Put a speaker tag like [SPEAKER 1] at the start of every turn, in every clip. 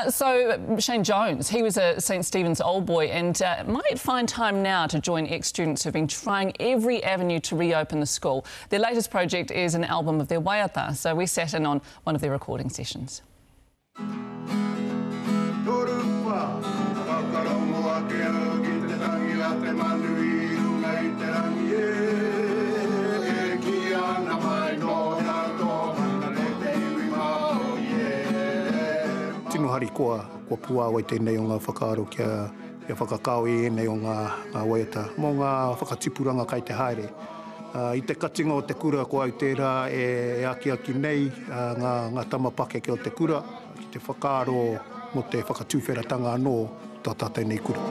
[SPEAKER 1] So Shane Jones, he was a St Stephen's old boy and might find time now to join ex-students who've been trying every avenue to reopen the school. Their latest project is an album of their waiata, so we sat in on one of their recording sessions.
[SPEAKER 2] Tino hari kua pua wai tēnei o ngā whakaaro kia whakakao e nei o ngā waiata. Mō ngā whakatipuranga kai te haere. I te katinga o te kura ko au tērā e aki nei ngā tamapake ki o te kura, ki te whakaaro mo te whakatūwheratanga anō tā tātai nei kura.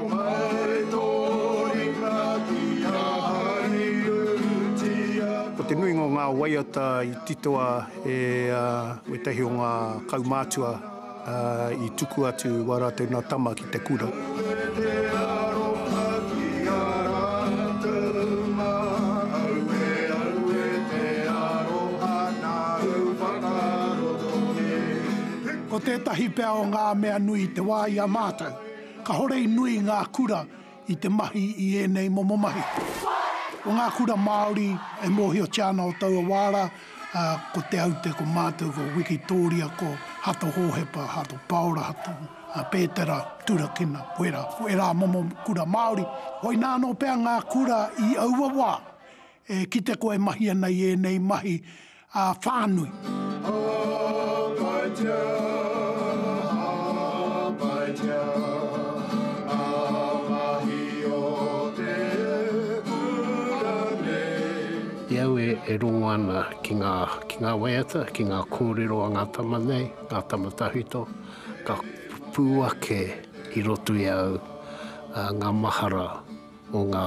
[SPEAKER 2] Ko te nui o ngā waiata i titoa e tehi o ngā kaumātua i tuku atu wā rātou nā tama ki te kura.
[SPEAKER 3] Ko tētahi pēr o ngā mea nui te wā i a mātou. Ka horei nui ngā kura i te mahi i ēnei momo mahi. O ngā kura Māori e mōhio tiana o taua wāra, ko te aute ko mātou ko Wikitoria, ko Hato Hōhepa, Hato Paora, Hato Pētera, Turakina, Wera momo kura Māori. Hoi nāno pēr ngā kura i aua wā, ki te koe mahi ana i ēnei mahi whānui.
[SPEAKER 4] Iau e rongo ana ki ngā waiata, ki ngā kōrero a ngā tama nei, ngā tama tahito, ka pūake i roto i au ngā mahara o ngā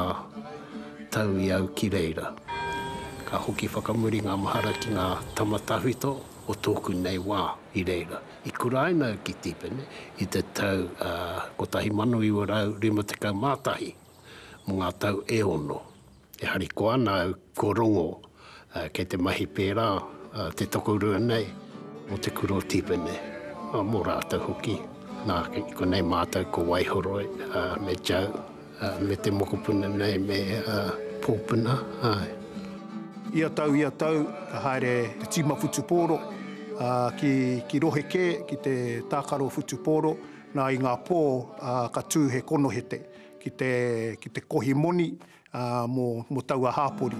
[SPEAKER 4] tau i au ki reira. Ka hoki whakamuri ngā mahara ki ngā tama tahito o tōku nei wā i reira. I kura nau ki Tipene, i te tau kotahi manu i warau 50 mātahi mo ngā tau e ono. E hari ko ana au ko rongo kei te mahi pērā, te tokorua nei, o te kuro Tipene, mō rātou hoki. Nā, ko nei mātou ko Waihoroi, me Jau, me te mokopuna nei, me Pōpuna.
[SPEAKER 2] Ia tau, ka haere te tima futupōro, ki rohe ki te tākaro futupōro, nā i ngā pō ka tū he konohete, ki te kohi moni, mo taua hāpori.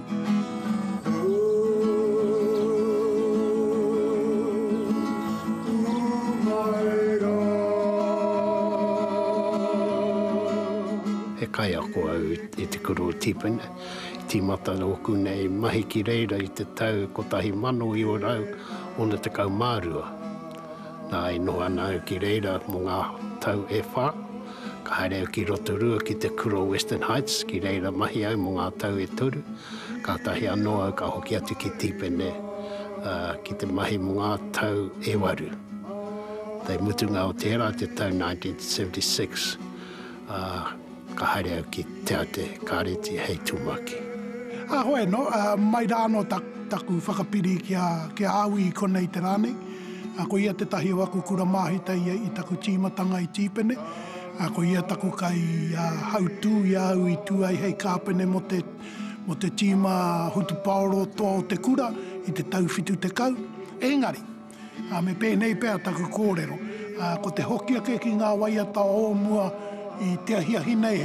[SPEAKER 4] He kai ako au i te kuro Tipene, timata oku nei mahi ki reira i te tau kotahi mano i o rau ona te kaumārua. Nā i noa nau ki reira mo ngā tau e whā, ka haere au ki Rotorua ki te kuro Western Heights, ki reira mahi au mo ngā tau e toru. Ka tahi anō au ka hoki atu ki Tipene, ki te mahi mo ngā tau e waru. Tei mutunga o tērā te tau 1976, ka haere au ki te ate kāreti hei tūmaki.
[SPEAKER 3] Hoi no, mai rāno taku whakapiri kia awi i konei te rānei. Ko ia te tahi o aku kura māhita i taku tīmatanga i Tipene. Ko ia taku kai hautū i au i tuai hei kāpene mo te tīma hutu paoro toa o te kura i te tau whitu te kau. Engari, me pēnei pēr taku kōrero. Ko te hoki ake ki ngā waiata o mua i te ahiahinei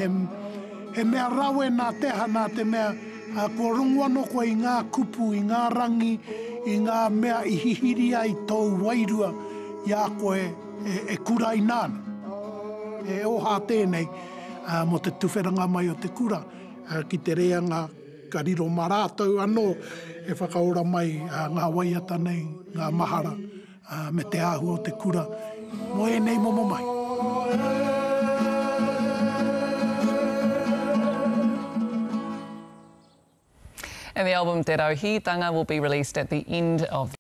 [SPEAKER 3] he mea rawe nā teha nā te mea kua runguano koe i ngā kupu, i ngā rangi, i ngā mea i hihiri ai tau wairua i a koe e kurai nāna. E oha tēnei mo te tuwheranga mai o te kura ki te reanga ka riro marātou anō e whakaora mai ngā waiata nei, ngā mahara me te ahu o te kura. Mo e nei momo mai.
[SPEAKER 1] And the album Te Rauhītanga will be released at the end of